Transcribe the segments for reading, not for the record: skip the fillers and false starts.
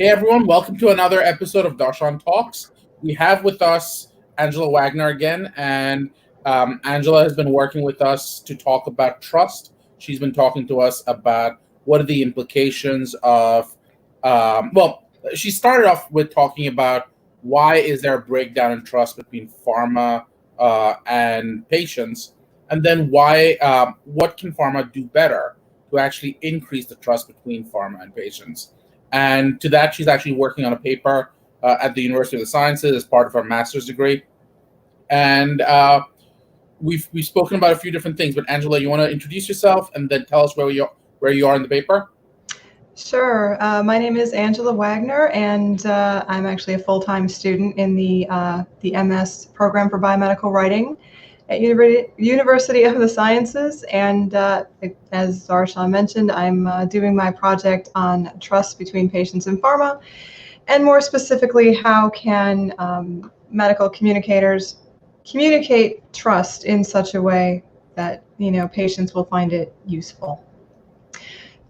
Hey everyone, welcome to another episode of Darshan Talks. We have with us Angela Wagner again, and Angela has been working with us to talk about trust. She's been talking to us about what are the implications of, she started off with talking about why is there a breakdown in trust between pharma and patients, and then what can pharma do better to actually increase the trust between pharma and patients. And to that, she's actually working on a paper at the University of the Sciences as part of her master's degree. And we've spoken about a few different things. But Angela, you want to introduce yourself and then tell us where you are in the paper? Sure. My name is Angela Wagner, and I'm actually a full-time student in the MS program for biomedical writing at University of the Sciences. And as Darshan mentioned, I'm doing my project on trust between patients and pharma, and more specifically, how can medical communicators communicate trust in such a way that patients will find it useful.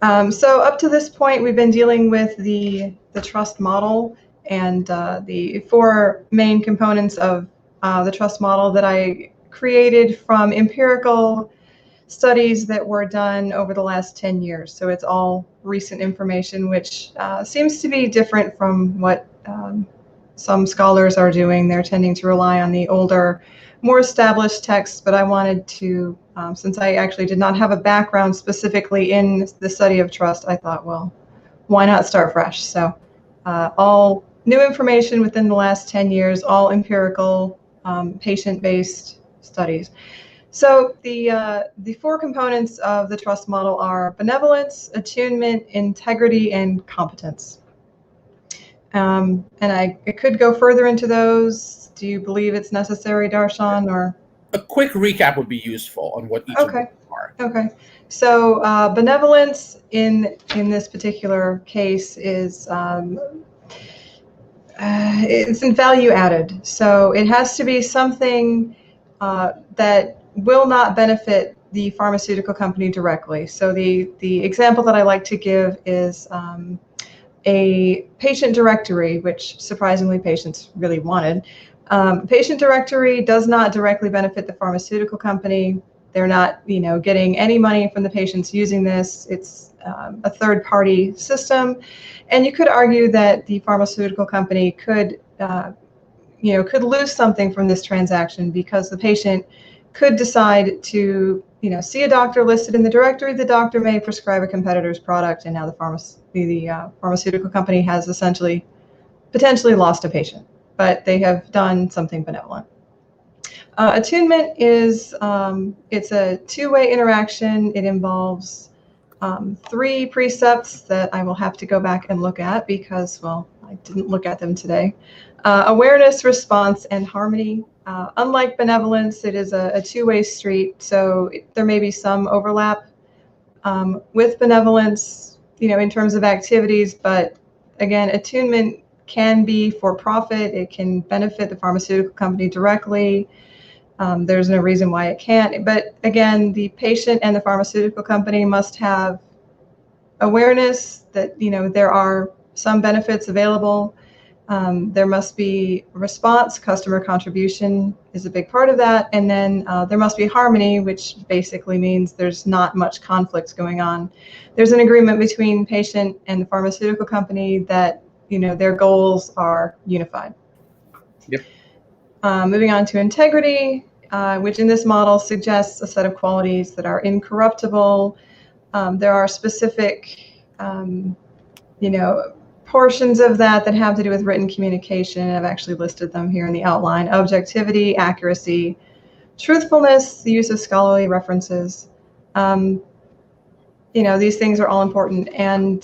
So up to this point, we've been dealing with the trust model and the four main components of the trust model that I created from empirical studies that were done over the last 10 years. So it's all recent information, which seems to be different from what some scholars are doing. They're tending to rely on the older, more established texts, but I wanted to, since I actually did not have a background specifically in the study of trust, I thought, well, why not start fresh? So all new information within the last 10 years, all empirical, patient-based studies. So the four components of the trust model are benevolence, attunement, integrity, and competence. And I could go further into those. Do you believe it's necessary, Darshan, or? A quick recap would be useful on what each of them are. Okay. So benevolence in this particular case is it's in value added. So it has to be something that will not benefit the pharmaceutical company directly. So the example that I like to give is a patient directory, which surprisingly patients really wanted. Patient directory does not directly benefit the pharmaceutical company. They're not, getting any money from the patients using this. It's a third-party system, and you could argue that the pharmaceutical company could lose something from this transaction because the patient could decide to, see a doctor listed in the directory. The doctor may prescribe a competitor's product, and now the pharmaceutical company has essentially potentially lost a patient, but they have done something benevolent. Attunement is it's a two-way interaction. It involves three precepts that I will have to go back and look at because, well, I didn't look at them today. Awareness, response, and harmony. Unlike benevolence, it is a two-way street, so there may be some overlap with benevolence, in terms of activities, but again, attunement can be for profit. It can benefit the pharmaceutical company directly. There's no reason why it can't. But again, the patient and the pharmaceutical company must have awareness that, there are some benefits available. There must be response. Customer contribution is a big part of that. And then there must be harmony, which basically means there's not much conflict going on. There's an agreement between patient and the pharmaceutical company that, their goals are unified. Yep. Moving on to integrity, which in this model suggests a set of qualities that are incorruptible. There are specific, portions of that have to do with written communication. I've actually listed them here in the outline. Objectivity, accuracy, truthfulness, the use of scholarly references. These things are all important. And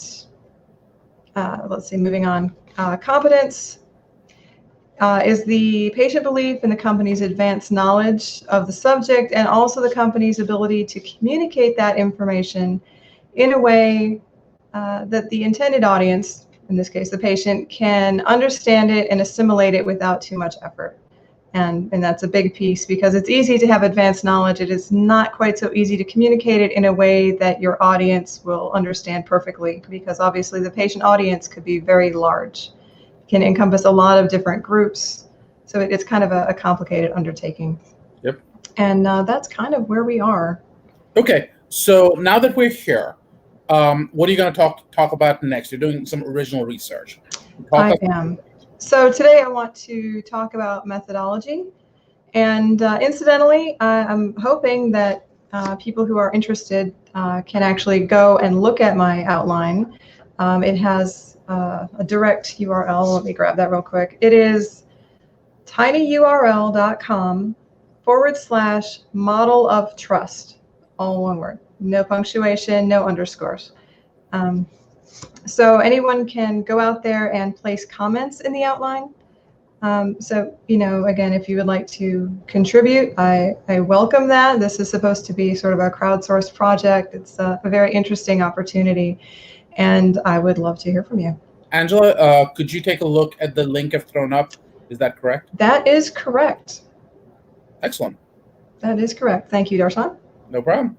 let's see, moving on. Competence is the patient belief in the company's advanced knowledge of the subject and also the company's ability to communicate that information in a way that the intended audience, in this case the patient, can understand it and assimilate it without too much effort. And that's a big piece, because it's easy to have advanced knowledge. It is not quite so easy to communicate it in a way that your audience will understand perfectly, because obviously the patient audience could be very large, can encompass a lot of different groups. So it's kind of a complicated undertaking. Yep. And that's kind of where we are. Okay, so now that we're here, what are you going to talk about next? You're doing some original research. I am. So today I want to talk about methodology. And incidentally, I'm hoping that people who are interested can actually go and look at my outline. It has a direct URL. Let me grab that real quick. It is tinyurl.com/model of trust, all one word, no punctuation, no underscores. So anyone can go out there and place comments in the outline. So, again, if you would like to contribute, I welcome that. This is supposed to be sort of a crowdsourced project. It's a very interesting opportunity, and I would love to hear from you. Angela, could you take a look at the link I've thrown up? Is that correct? That is correct. Excellent. That is correct. Thank you, Darshan. No problem.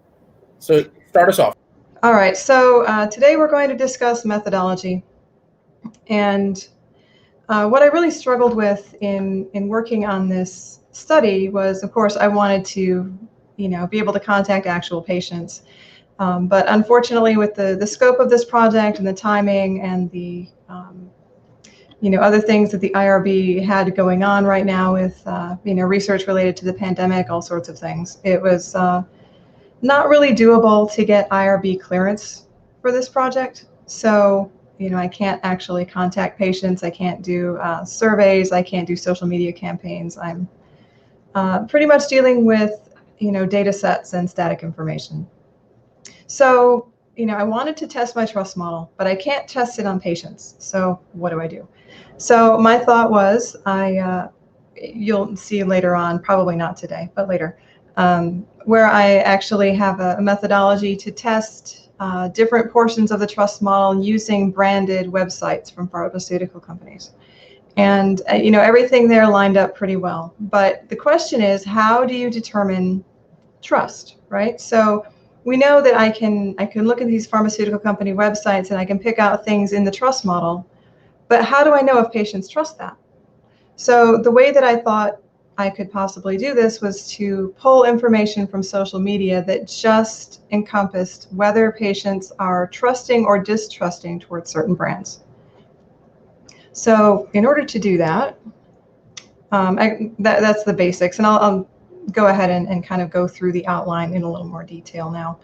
So start us off. All right. So today we're going to discuss methodology. And what I really struggled with in working on this study was, of course, I wanted to, be able to contact actual patients. But unfortunately, with the scope of this project and the timing and the, other things that the IRB had going on right now with, research related to the pandemic, all sorts of things, it was not really doable to get IRB clearance for this project. So, I can't actually contact patients. I can't do surveys. I can't do social media campaigns. I'm pretty much dealing with, data sets and static information. So, I wanted to test my trust model, but I can't test it on patients. So what do I do? So my thought was, you'll see later on, probably not today, but later, where I actually have a methodology to test different portions of the trust model using branded websites from pharmaceutical companies. And, everything there lined up pretty well. But the question is, how do you determine trust, right? So we know that I can look at these pharmaceutical company websites and I can pick out things in the trust model, but how do I know if patients trust that? So the way that I thought I could possibly do this was to pull information from social media that just encompassed whether patients are trusting or distrusting towards certain brands. So in order to do that, that's the basics, and I'll go ahead and kind of go through the outline in a little more detail now.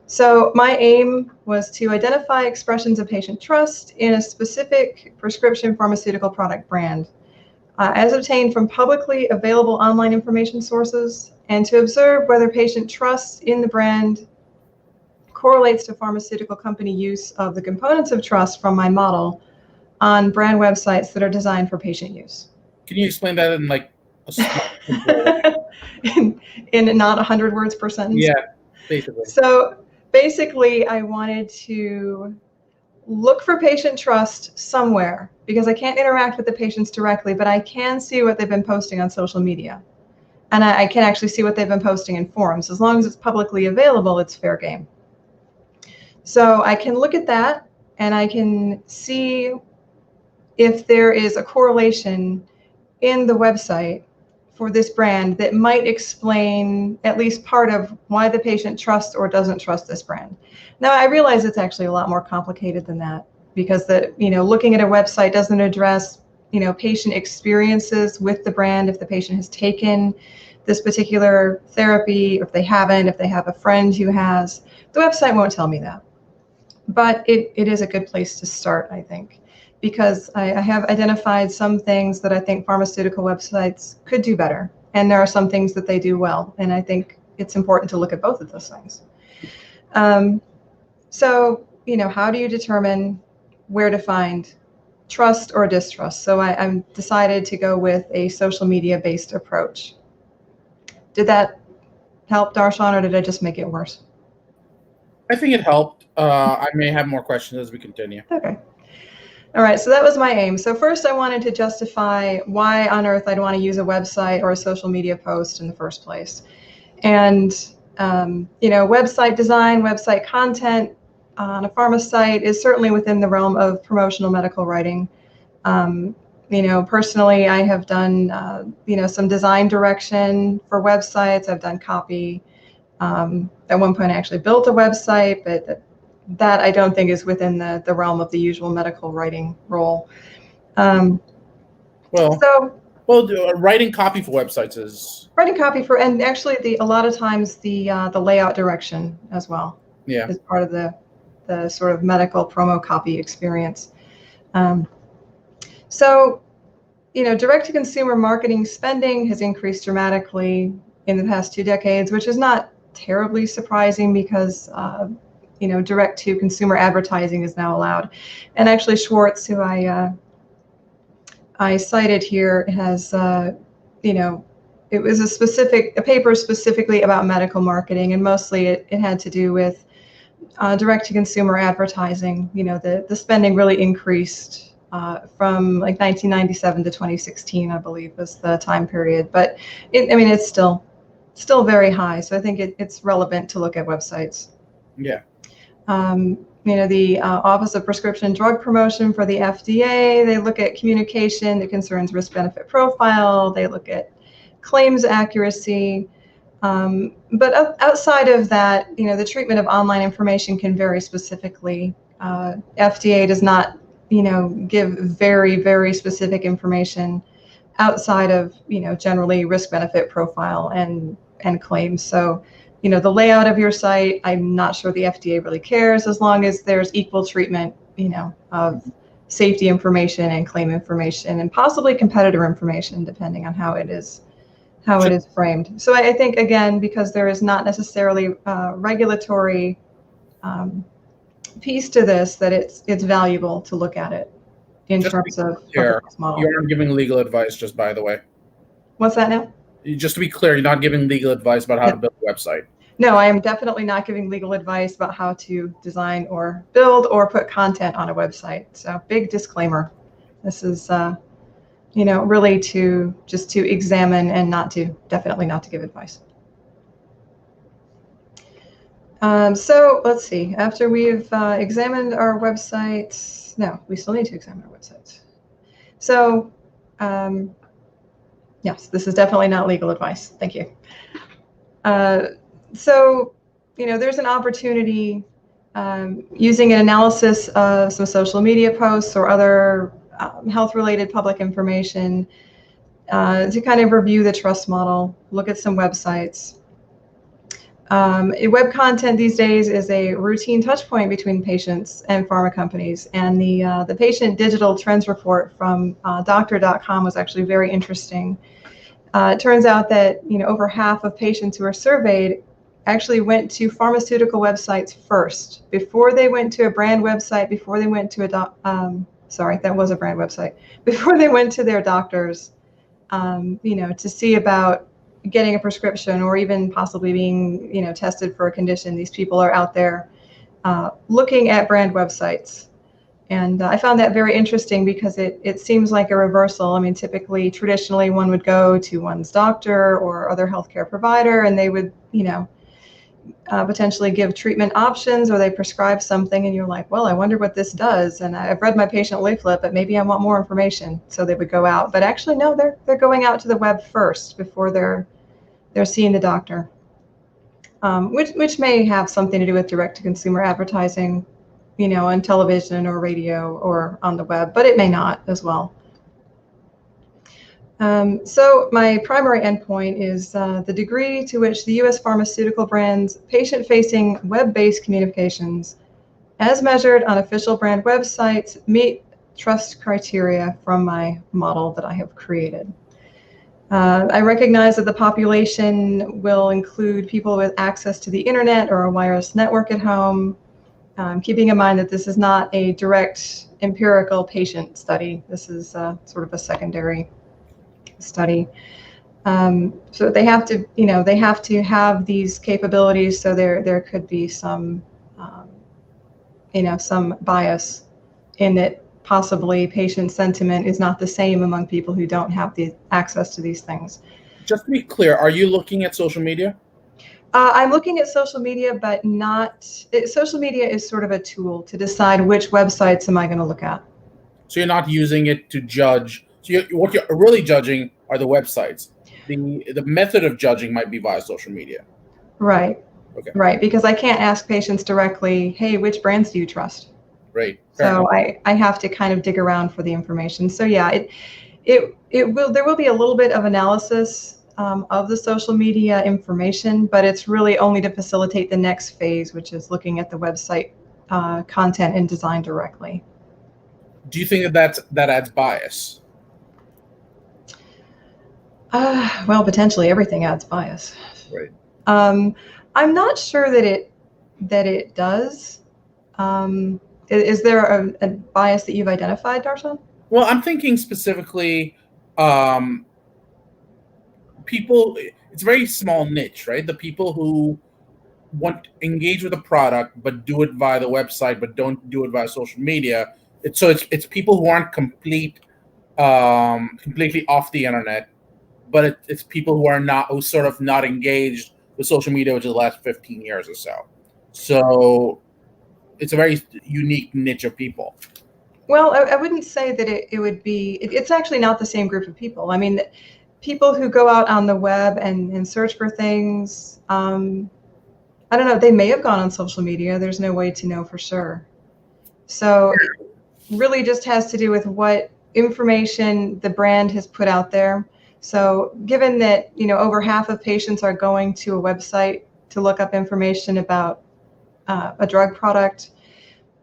So my aim was to identify expressions of patient trust in a specific prescription pharmaceutical product brand, as obtained from publicly available online information sources, and to observe whether patient trust in the brand correlates to pharmaceutical company use of the components of trust from my model on brand websites that are designed for patient use. Can you explain that in like a small in not 100 words per sentence? Yeah, basically. So basically, I wanted to look for patient trust somewhere, because I can't interact with the patients directly, but I can see what they've been posting on social media. And I can actually see what they've been posting in forums. As long as it's publicly available, it's fair game. So I can look at that and I can see if there is a correlation in the website for this brand that might explain at least part of why the patient trusts or doesn't trust this brand. Now, I realize it's actually a lot more complicated than that, because looking at a website doesn't address, patient experiences with the brand, if the patient has taken this particular therapy, or if they haven't, if they have a friend who has. The website won't tell me that. But it is a good place to start, I think, because I have identified some things that I think pharmaceutical websites could do better. And there are some things that they do well. And I think it's important to look at both of those things. So, how do you determine where to find trust or distrust? So I'm decided to go with a social media-based approach. Did that help, Darshan, or did I just make it worse? I think it helped. I may have more questions as we continue. Okay. All right, so that was my aim. So first I wanted to justify why on earth I'd want to use a website or a social media post in the first place. And, website design, website content on a pharma site is certainly within the realm of promotional medical writing. Personally, I have done, some design direction for websites. I've done copy. At one point I actually built a website, but that I don't think is within the realm of the usual medical writing role. Writing copy for websites is writing copy for, and actually a lot of times the layout direction as well. Yeah. Is part of the sort of medical promo copy experience. Direct-to-consumer marketing spending has increased dramatically in the past 2 decades, which is not terribly surprising because direct-to-consumer advertising is now allowed. And actually, Schwartz, who I cited here, has it was a paper specifically about medical marketing, and mostly it had to do with direct-to-consumer advertising. The spending really increased from like 1997 to 2016, I believe, was the time period. But it's still very high. So I think it's relevant to look at websites. Yeah. The Office of Prescription Drug Promotion for the FDA, they look at communication that concerns risk-benefit profile. They look at claims accuracy. But outside of that, the treatment of online information can vary specifically. FDA does not, give very, very specific information outside of, generally risk-benefit profile and claims. So, the layout of your site, I'm not sure the FDA really cares as long as there's equal treatment, of safety information and claim information and possibly competitor information, depending on how it is framed. So I think, again, because there is not necessarily a regulatory piece to this, that it's valuable to look at it in terms of model. You aren't giving legal advice, just by the way. What's that now? Just to be clear, you're not giving legal advice about how to build a website. No, I am definitely not giving legal advice about how to design or build or put content on a website. So big disclaimer. This is, really to examine and definitely not to give advice. So let's see, after we've examined our websites, no, we still need to examine our websites. So, yes, this is definitely not legal advice. Thank you. There's an opportunity using an analysis of some social media posts or other health-related public information to kind of review the trust model, look at some websites. Web content these days is a routine touch point between patients and pharma companies, and the patient digital trends report from doctor.com was actually very interesting. It turns out that over half of patients who are surveyed actually went to pharmaceutical websites first, before they went to a brand website, before they went to that was a brand website, before they went to their doctors, to see about getting a prescription or even possibly being, tested for a condition. These people are out there looking at brand websites. And I found that very interesting because it seems like a reversal. I mean, traditionally, one would go to one's doctor or other healthcare provider, and they would, potentially give treatment options, or they prescribe something, and you're like, well, I wonder what this does. And I've read my patient leaflet, but maybe I want more information. So they would go out. But actually, no, they're going out to the web first before they're seeing the doctor, which may have something to do with direct-to-consumer advertising, on television or radio or on the web, but it may not as well. So my primary endpoint is the degree to which the U.S. pharmaceutical brands' patient-facing web-based communications, as measured on official brand websites, meet trust criteria from my model that I have created. I recognize that the population will include people with access to the internet or a wireless network at home, keeping in mind that this is not a direct empirical patient study. This is sort of a secondary study. So they have to, have these capabilities. So there could be some, some bias in that possibly patient sentiment is not the same among people who don't have the access to these things. Just to be clear, are you looking at social media? I'm looking at social media, but social media is sort of a tool to decide which websites am I going to look at. So you're not using it to judge. So what you're really judging are the websites. The method of judging might be via social media. Right. Okay. Right, because I can't ask patients directly, hey, which brands do you trust? Right. So I have to kind of dig around for the information. So yeah, there will be a little bit of analysis of the social media information, but it's really only to facilitate the next phase, which is looking at the website content and design directly. Do you think that adds bias? Well, potentially everything adds bias. Right. I'm not sure that it does. Is there a bias that you've identified, Darshan? Well, I'm thinking specifically, people. It's a very small niche, right? The people who want to engage with a product but do it via the website, but don't do it via social media. It's people who aren't completely off the internet, but it's people who sort of not engaged with social media, which is the last 15 years or so. So it's a very unique niche of people. Well, I wouldn't say that it would be. It's actually not the same group of people. I mean, people who go out on the web and search for things. I don't know. They may have gone on social media. There's no way to know for sure. So it really just has to do with what information the brand has put out there. So given that, over half of patients are going to a website to look up information about a drug product,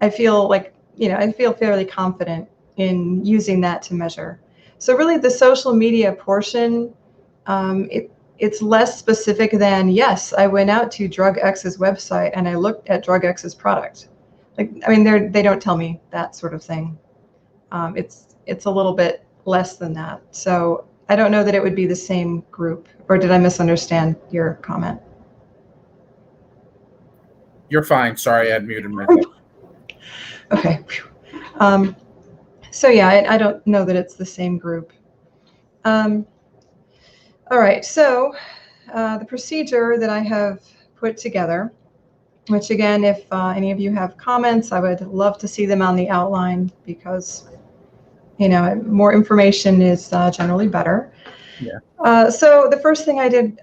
I feel fairly confident in using that to measure. So really the social media portion, it's less specific than, yes, I went out to Drug X's website and I looked at Drug X's product. They don't tell me that sort of thing. It's a little bit less than that. So I don't know that it would be the same group, or did I misunderstand your comment? You're fine. Sorry, I had muted myself. Okay. So yeah, I don't know that it's the same group. All right, so the procedure that I have put together, which again, if any of you have comments, I would love to see them on the outline because, more information is generally better. Yeah. So the first thing I did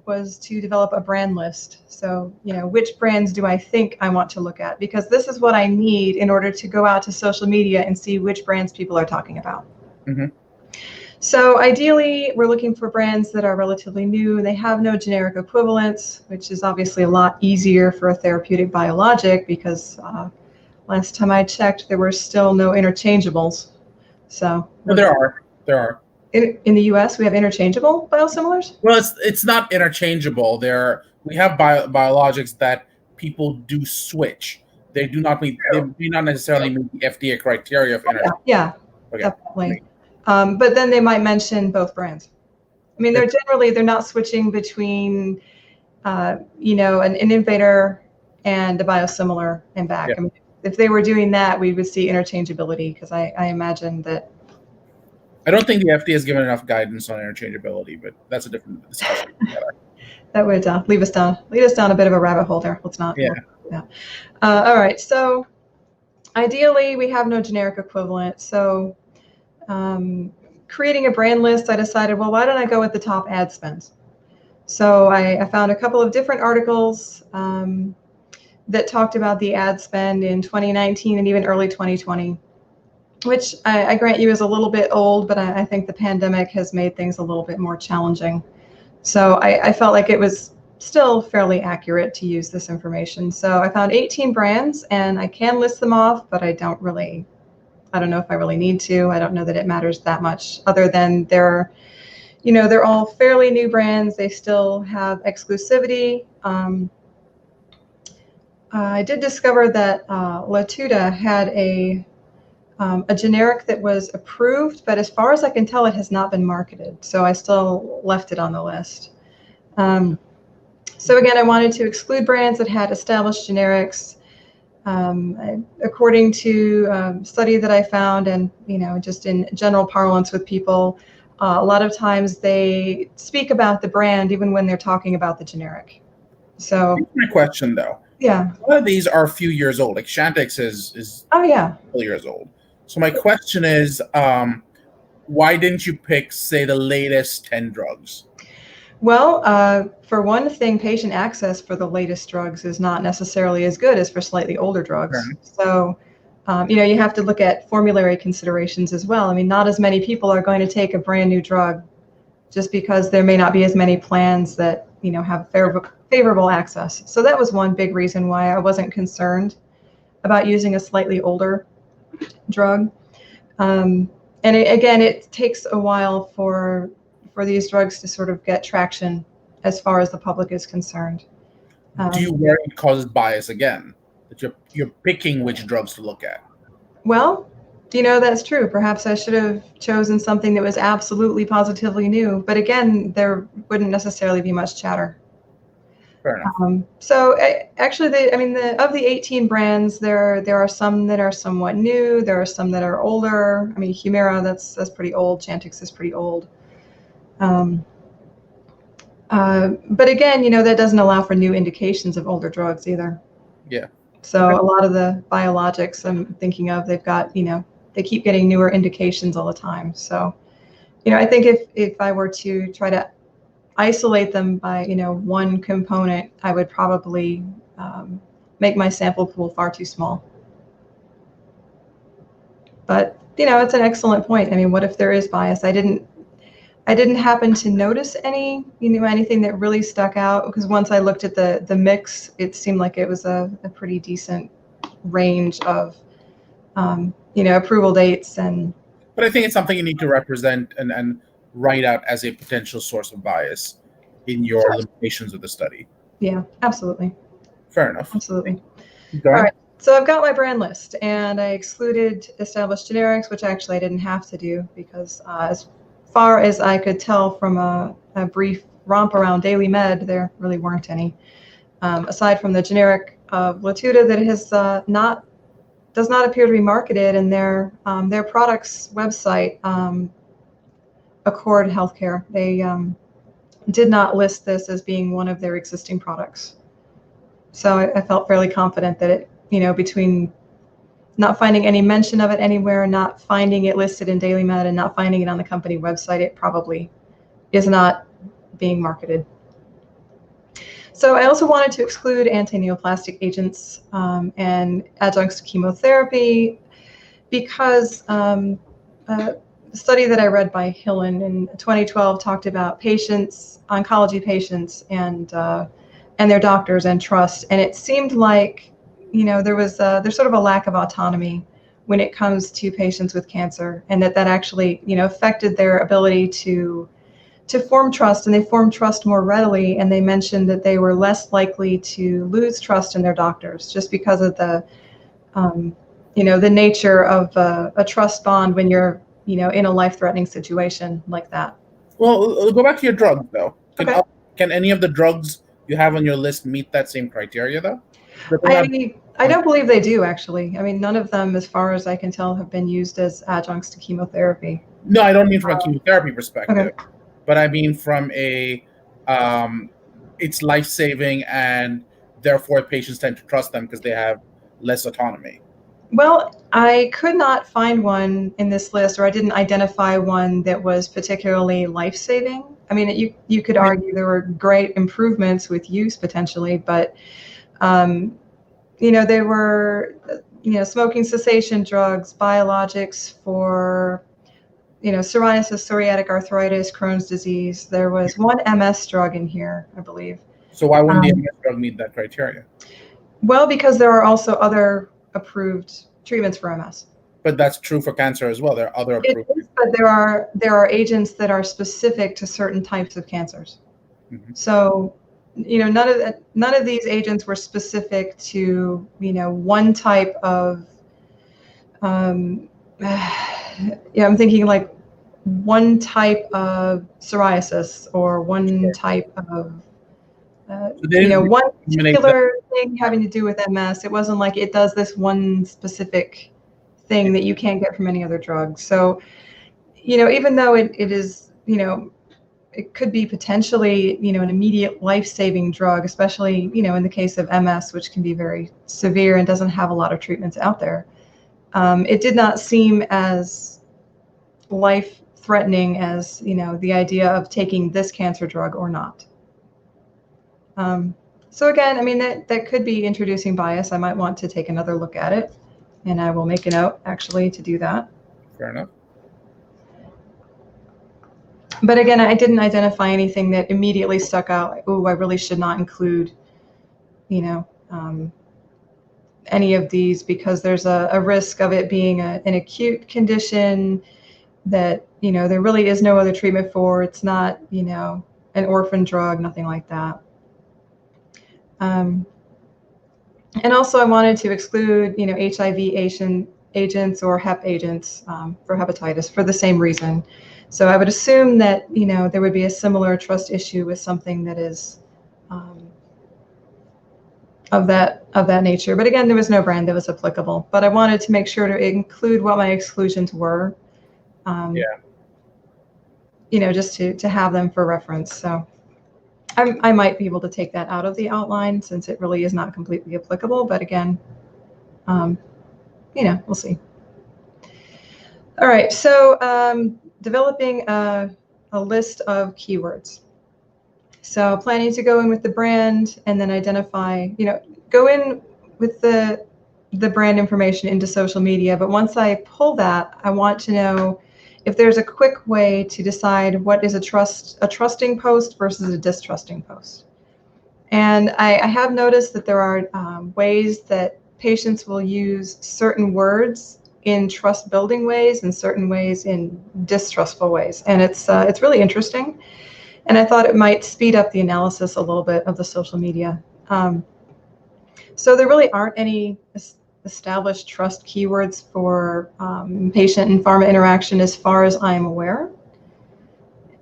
was to develop a brand list. So, which brands do I think I want to look at? Because this is what I need in order to go out to social media and see which brands people are talking about. Mm-hmm. So ideally, we're looking for brands that are relatively new. They have no generic equivalents, which is obviously a lot easier for a therapeutic biologic because last time I checked, there were still no interchangeables. So there are. In the U.S., we have interchangeable biosimilars? Well, it's not interchangeable. We have biologics that people do switch. They do not necessarily meet the FDA criteria of interchangeable. Yeah, okay. Definitely. But then they might mention both brands. I mean, they're not switching between, an innovator and a biosimilar and back. Yeah. I mean, if they were doing that, we would see interchangeability because I imagine that. I don't think the FDA has given enough guidance on interchangeability, but that's a different discussion. That would lead us down a bit of a rabbit hole there. Let's not. Yeah. All right. So ideally, we have no generic equivalent. So creating a brand list, I decided, well, why don't I go with the top ad spends? So I found a couple of different articles that talked about the ad spend in 2019 and even early 2020. Which I grant you is a little bit old, but I think the pandemic has made things a little bit more challenging. So I felt like it was still fairly accurate to use this information. So I found 18 brands, and I can list them off, but I don't know if I really need to. I don't know that it matters that much, other than they're all fairly new brands. They still have exclusivity. I did discover that Latuda had a generic that was approved, but as far as I can tell, it has not been marketed. So I still left it on the list. So again, I wanted to exclude brands that had established generics. According to a study that I found, and just in general parlance with people, a lot of times they speak about the brand even when they're talking about the generic. So here's my question though. yeah. A lot of these are a few years old. Like Chantix is Oh yeah. a couple years old. So my question is, why didn't you pick, say, the latest 10 drugs? Well, for one thing, patient access for the latest drugs is not necessarily as good as for slightly older drugs. Right. So, you have to look at formulary considerations as well. I mean, not as many people are going to take a brand new drug just because there may not be as many plans that, have favorable access. So that was one big reason why I wasn't concerned about using a slightly older drug. And again, it takes a while for these drugs to sort of get traction as far as the public is concerned. Do you worry it causes bias again? That you're picking which drugs to look at? Well, that's true. Perhaps I should have chosen something that was absolutely positively new. But again, there wouldn't necessarily be much chatter. Fair enough. So actually, of the 18 brands, there are some that are somewhat new. There are some that are older. I mean, Humira, that's pretty old. Chantix is pretty old. But again, that doesn't allow for new indications of older drugs either. Yeah. So a lot of the biologics I'm thinking of, they've got, they keep getting newer indications all the time. So, I think if I were to try to isolate them by, one component, I would probably make my sample pool far too small. But, it's an excellent point. I mean, what if there is bias? I didn't happen to notice anything that really stuck out, because once I looked at the mix, it seemed like it was a pretty decent range of, approval dates. But I think it's something you need to represent and write out as a potential source of bias in your limitations of the study. Yeah, absolutely. Fair enough. Absolutely. Go ahead. All right. So I've got my brand list, and I excluded established generics, which actually I didn't have to do because as far as I could tell from a brief romp around Daily Med, there really weren't any. Aside from the generic of Latuda that does not appear to be marketed, and their product's website, Accord Healthcare, they did not list this as being one of their existing products. So I felt fairly confident that it, between not finding any mention of it anywhere, not finding it listed in Daily Med, and not finding it on the company website, it probably is not being marketed. So I also wanted to exclude anti-neoplastic agents and adjuncts to chemotherapy because the study that I read by Hillen in 2012 talked about patients, oncology patients, and their doctors and trust, and it seemed like there's sort of a lack of autonomy when it comes to patients with cancer, and that actually affected their ability to form trust, and they formed trust more readily, and they mentioned that they were less likely to lose trust in their doctors just because of the nature of a trust bond when you're in a life-threatening situation like that. Well, go back to your drugs though. Okay. Can any of the drugs you have on your list meet that same criteria though? I don't believe they do, actually. I mean, none of them, as far as I can tell, have been used as adjuncts to chemotherapy. No, I don't mean from a chemotherapy perspective, Okay. but I mean from it's life-saving, and therefore patients tend to trust them because they have less autonomy. Well, I could not find one in this list, or I didn't identify one that was particularly life-saving. I mean, you could argue there were great improvements with use potentially, but they were smoking cessation drugs, biologics for psoriasis, psoriatic arthritis, Crohn's disease. There was one MS drug in here, I believe. So why wouldn't the MS drug meet that criteria? Well, because there are also other approved treatments for MS. But that's true for cancer as well. There are other approved. It is, but there are agents that are specific to certain types of cancers. Mm-hmm. So, none of these agents were specific to one type of. I'm thinking like one type of psoriasis or one type of So they didn't one eliminate particular thing having to do with MS. It wasn't like it does this one specific thing that you can't get from any other drug. So, even though it is, it could be potentially, an immediate life-saving drug, especially, in the case of MS, which can be very severe and doesn't have a lot of treatments out there. It did not seem as life-threatening as, the idea of taking this cancer drug or not. So again, I mean, that could be introducing bias. I might want to take another look at it, and I will make a note, actually, to do that. Fair enough. But again, I didn't identify anything that immediately stuck out. Oh, I really should not include, any of these because there's a risk of it being an acute condition that, there really is no other treatment for. It's not, an orphan drug, nothing like that. And also I wanted to exclude, HIV agents or HEP agents for hepatitis for the same reason. So I would assume that, there would be a similar trust issue with something that is of that nature. But again, there was no brand that was applicable. But I wanted to make sure to include what my exclusions were. Just to have them for reference. So I might be able to take that out of the outline since it really is not completely applicable. But again, we'll see. All right, so developing a list of keywords. So planning to go in with the brand and then identify, go in with the brand information into social media. But once I pull that, I want to know if there's a quick way to decide what is a trusting post versus a distrusting post. And I have noticed that there are ways that patients will use certain words in trust building ways and certain ways in distrustful ways. And it's really interesting. And I thought it might speed up the analysis a little bit of the social media. So there really aren't any established trust keywords for patient and pharma interaction as far as I'm aware.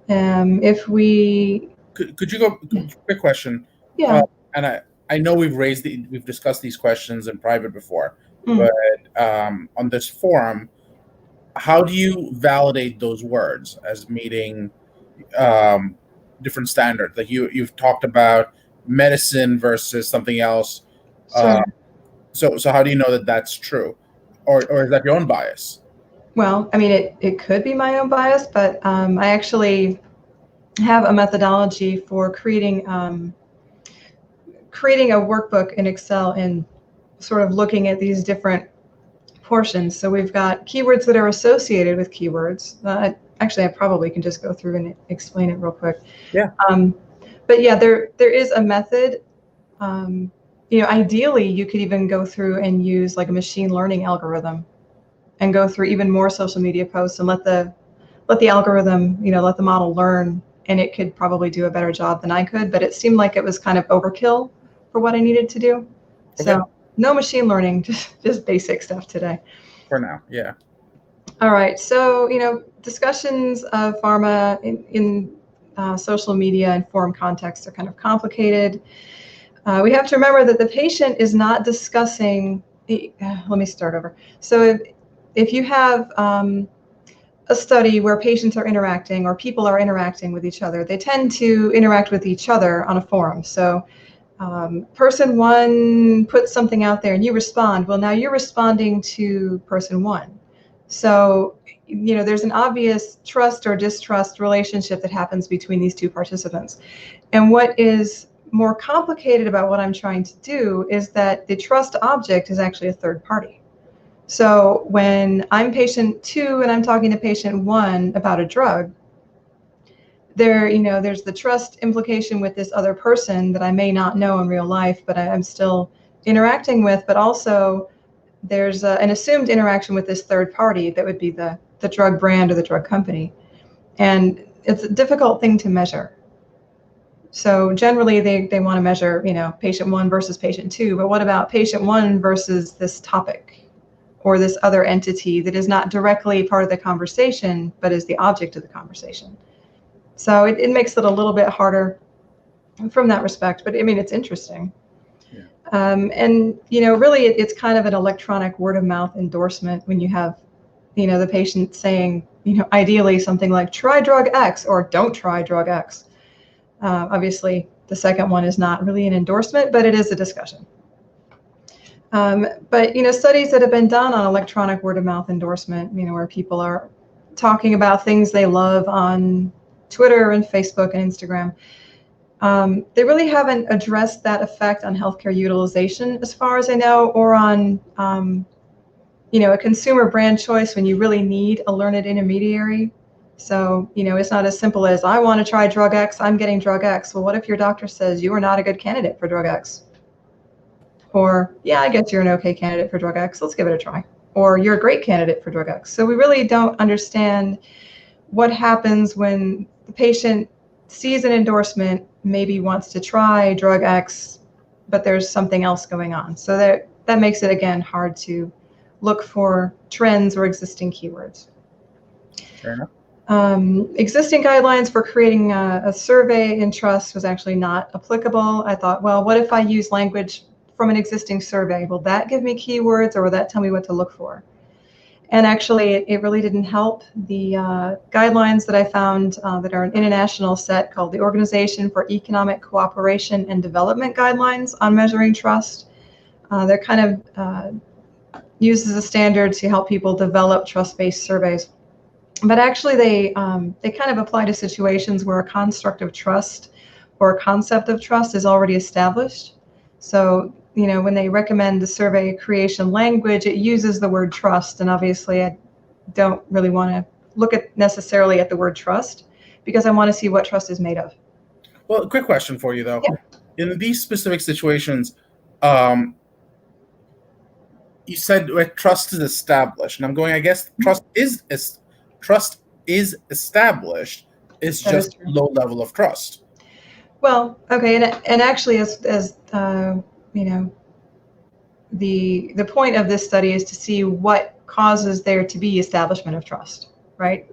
If we... Could you go, quick question. Yeah. And I know we've discussed these questions in private before, but on this forum, how do you validate those words as meeting different standards? Like you've talked about medicine versus something else. Sure. So how do you know that that's true, or is that your own bias? Well, I mean, it could be my own bias, but I actually have a methodology for creating a workbook in Excel and sort of looking at these different portions. So we've got keywords that are associated with keywords. Actually, I probably can just go through and explain it real quick. Yeah. But yeah, there is a method. Ideally, you could even go through and use like a machine learning algorithm and go through even more social media posts and let the algorithm, let the model learn, and it could probably do a better job than I could. But it seemed like it was kind of overkill for what I needed to do. Okay. So no machine learning, just basic stuff today. For now, yeah. All right, so discussions of pharma in social media and forum contexts are kind of complicated. We have to remember that the patient is not discussing. Let me start over. So if you have a study where patients are interacting or people are interacting with each other, they tend to interact with each other on a forum. So person one puts something out there and you respond. Well, now you're responding to person one. So, there's an obvious trust or distrust relationship that happens between these two participants. And what is more complicated about what I'm trying to do is that the trust object is actually a third party. So when I'm patient two and I'm talking to patient one about a drug, there's the trust implication with this other person that I may not know in real life, but I'm still interacting with, but also there's an assumed interaction with this third party that would be the drug brand or the drug company. And it's a difficult thing to measure. So generally they want to measure, patient one versus patient two, but what about patient one versus this topic or this other entity that is not directly part of the conversation, but is the object of the conversation? So it makes it a little bit harder from that respect. But I mean, it's interesting. Yeah. And, really it's kind of an electronic word of mouth endorsement when you have, the patient saying, ideally something like try drug X or don't try drug X. Obviously, the second one is not really an endorsement, but it is a discussion. But, studies that have been done on electronic word of mouth endorsement, where people are talking about things they love on Twitter and Facebook and Instagram, they really haven't addressed that effect on healthcare utilization, as far as I know, or on, a consumer brand choice when you really need a learned intermediary. So, it's not as simple as I want to try drug X, I'm getting drug X. Well, what if your doctor says you are not a good candidate for drug X? Or, yeah, I guess you're an okay candidate for drug X, let's give it a try. Or you're a great candidate for drug X. So we really don't understand what happens when the patient sees an endorsement, maybe wants to try drug X, but there's something else going on. So that makes it, again, hard to look for trends or existing keywords. Fair enough. Existing guidelines for creating a survey in Trust was actually not applicable. I thought, well, what if I use language from an existing survey? Will that give me keywords, or will that tell me what to look for? And actually, it really didn't help. The guidelines that I found that are an international set called the Organization for Economic Cooperation and Development Guidelines on Measuring Trust. They're kind of used as a standard to help people develop trust-based surveys. But actually, they kind of apply to situations where a construct of trust or a concept of trust is already established. So, when they recommend the survey creation language, it uses the word trust. And obviously, I don't really want to look necessarily at the word trust, because I want to see what trust is made of. Well, a quick question for you, though. Yeah. In these specific situations, you said trust is established. And I'm going, I guess trust is established. It's just low level of trust. Well, okay, and actually, as the point of this study is to see what causes there to be establishment of trust, right?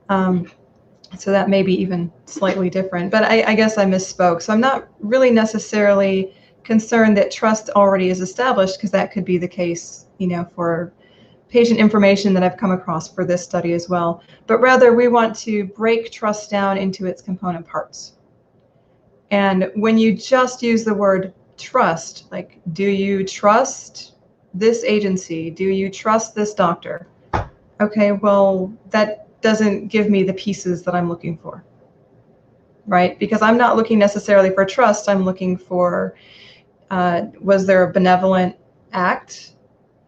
So that may be even slightly different, but I guess I misspoke. So I'm not really necessarily concerned that trust already is established, because that could be the case, for patient information that I've come across for this study as well. But rather, we want to break trust down into its component parts. And when you just use the word trust, like, do you trust this agency? Do you trust this doctor? Okay, well, that doesn't give me the pieces that I'm looking for, right? Because I'm not looking necessarily for trust. I'm looking for, was there a benevolent act?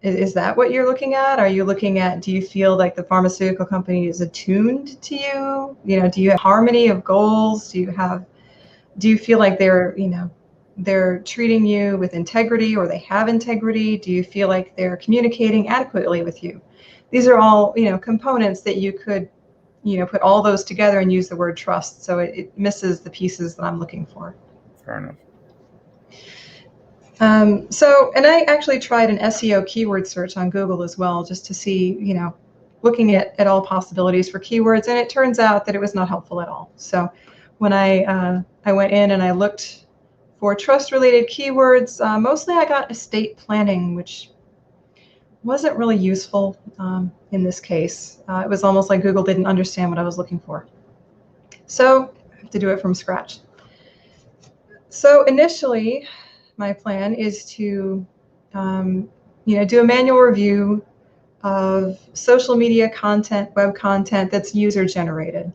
Is that what you're looking at? Are you looking at, do you feel like the pharmaceutical company is attuned to you? Do you have harmony of goals? Do you feel like they're treating you with integrity, or they have integrity? Do you feel like they're communicating adequately with you? These are all, components that you could, put all those together and use the word trust. So it misses the pieces that I'm looking for. Fair enough. And I actually tried an SEO keyword search on Google as well, just to see, looking at all possibilities for keywords. And it turns out that it was not helpful at all. So when I went in and I looked for trust-related keywords, mostly I got estate planning, which wasn't really useful in this case. It was almost like Google didn't understand what I was looking for. So I have to do it from scratch. So initially, my plan is to do a manual review of social media content, web content that's user-generated,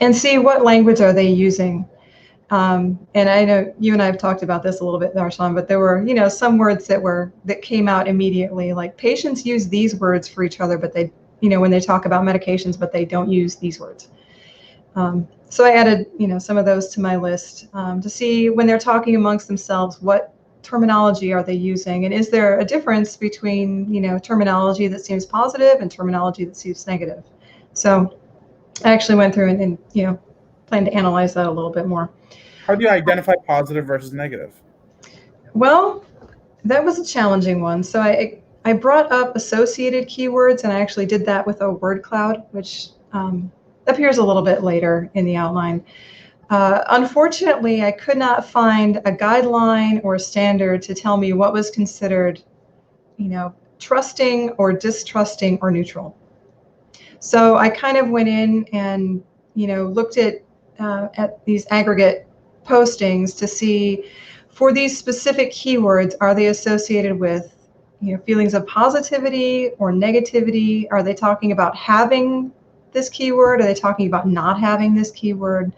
and see what language are they using. And I know you and I have talked about this a little bit, Darshan, but there were, some words that came out immediately, like patients use these words for each other, but they, when they talk about medications, but they don't use these words. So I added, some of those to my list to see when they're talking amongst themselves, what terminology are they using, and is there a difference between, terminology that seems positive and terminology that seems negative. So I actually went through and plan to analyze that a little bit more. How do you identify positive versus negative? Well, that was a challenging one. So I brought up associated keywords, and I actually did that with a word cloud, which appears a little bit later in the outline. Unfortunately, I could not find a guideline or standard to tell me what was considered, trusting or distrusting or neutral. So I kind of went in and, looked at these aggregate postings to see, for these specific keywords, are they associated with, feelings of positivity or negativity? Are they talking about having this keyword? Are they talking about not having this keyword?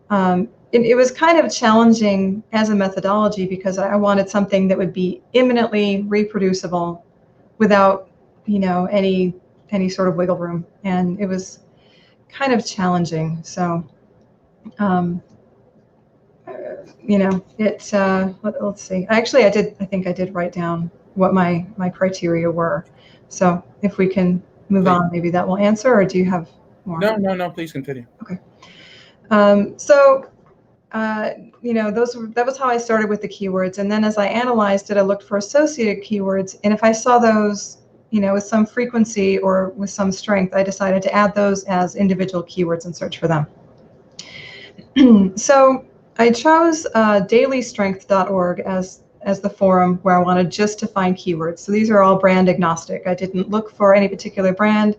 It was kind of challenging as a methodology because I wanted something that would be imminently reproducible without, any sort of wiggle room, and it was kind of challenging. So, let's see. Actually, I think I did write down what my criteria were. So if we can move on, maybe that will answer, or do you have more? No, please continue. Okay. That was how I started with the keywords. And then as I analyzed it, I looked for associated keywords. And if I saw those, with some frequency or with some strength, I decided to add those as individual keywords and search for them. So I chose dailystrength.org as the forum where I wanted just to find keywords. So these are all brand agnostic. I didn't look for any particular brand.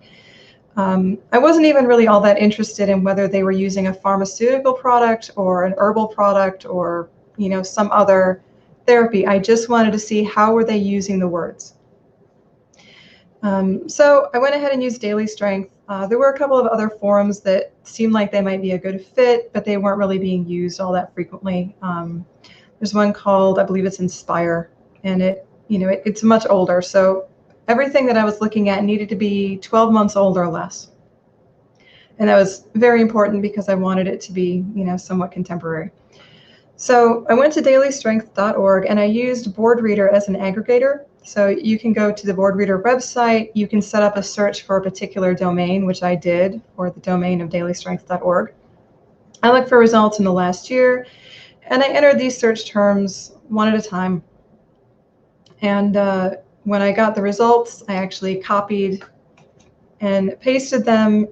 I wasn't even really all that interested in whether they were using a pharmaceutical product or an herbal product or, some other therapy. I just wanted to see how were they using the words. So I went ahead and used Daily Strength. There were a couple of other forums that seemed like they might be a good fit, but they weren't really being used all that frequently. There's one called, I believe it's Inspire, and it's much older. So everything that I was looking at needed to be 12 months old or less. And that was very important because I wanted it to be, somewhat contemporary. So I went to dailystrength.org and I used BoardReader as an aggregator. So you can go to the BoardReader website, you can set up a search for a particular domain, which I did for the domain of dailystrength.org. I looked for results in the last year, and I entered these search terms one at a time. And when I got the results, I actually copied and pasted them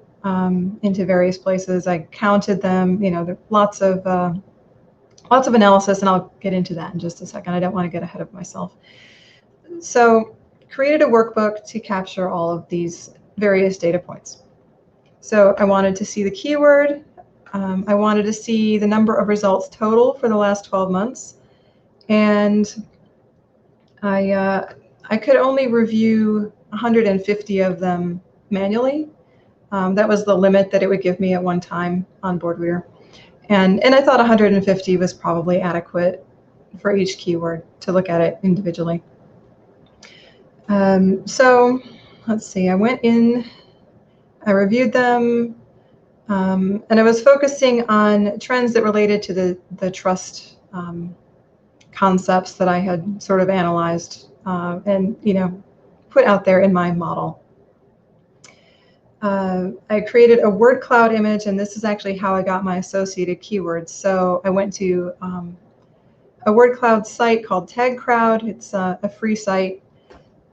into various places. I counted them, there are lots of analysis, and I'll get into that in just a second. I don't want to get ahead of myself. So created a workbook to capture all of these various data points. So I wanted to see the keyword. I wanted to see the number of results total for the last 12 months. And I could only review 150 of them manually. That was the limit that it would give me at one time on BoardReader. And I thought 150 was probably adequate for each keyword to look at it individually. So let's see, I went in, I reviewed them, and I was focusing on trends that related to the trust concepts that I had sort of analyzed and put out there in my model. I created a word cloud image, and this is actually how I got my associated keywords. So I went to a word cloud site called TagCrowd. It's a free site,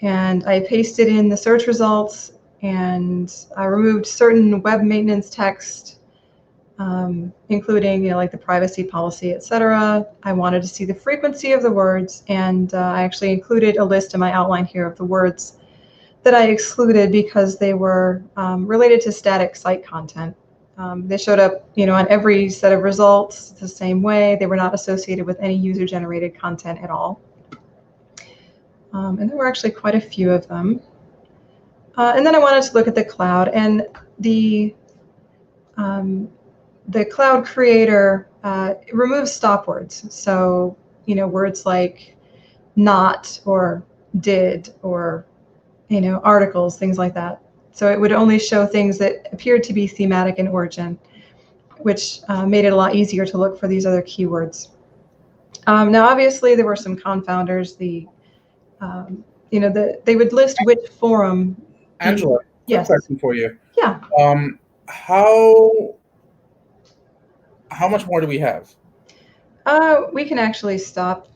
and I pasted in the search results, and I removed certain web maintenance text, including like the privacy policy, etc. I wanted to see the frequency of the words, and I actually included a list in my outline here of the words that I excluded because they were related to static site content. They showed up, on every set of results the same way. They were not associated with any user-generated content at all. And there were actually quite a few of them. And then I wanted to look at the cloud, and the cloud creator removes stop words. So, words like not or did or, articles, things like that. So it would only show things that appeared to be thematic in origin, which made it a lot easier to look for these other keywords. Now, obviously, there were some confounders. They would list which forum. Angela, yes. Quick question for you. Yeah. How much more do we have? We can actually stop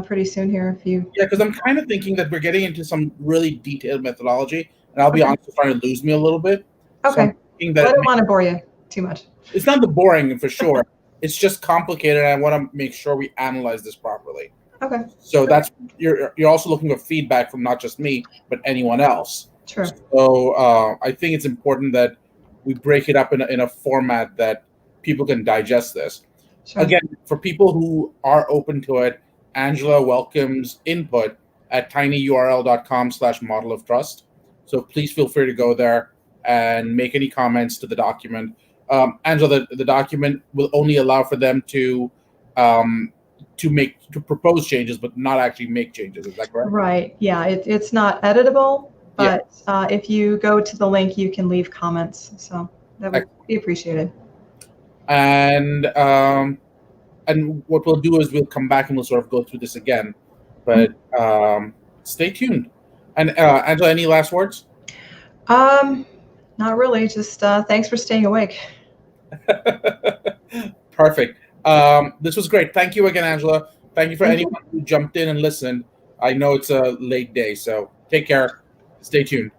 pretty soon here if you. Yeah, because I'm kind of thinking that we're getting into some really detailed methodology, and I'll be honest, it's starting to lose me a little bit. Okay. So I don't want to bore you too much. It's not the boring for sure. It's just complicated, and I want to make sure we analyze this properly. Okay. So that's you're also looking for feedback from not just me, but anyone else. Sure. So I think it's important that we break it up in a format that people can digest this. Sure. Again, for people who are open to it, Angela welcomes input at tinyurl.com/model of trust. So please feel free to go there and make any comments to the document. Angela, the document will only allow for them to propose changes, but not actually make changes. Is that correct? Right. Yeah. It's not editable, but if you go to the link, you can leave comments. So that would be appreciated. And what we'll do is we'll come back and we'll sort of go through this again. But stay tuned. And Angela, any last words? Not really. Just thanks for staying awake. Perfect. This was great. Thank you again, Angela. Thank you for anyone who jumped in and listened. I know it's a late day, so take care. Stay tuned.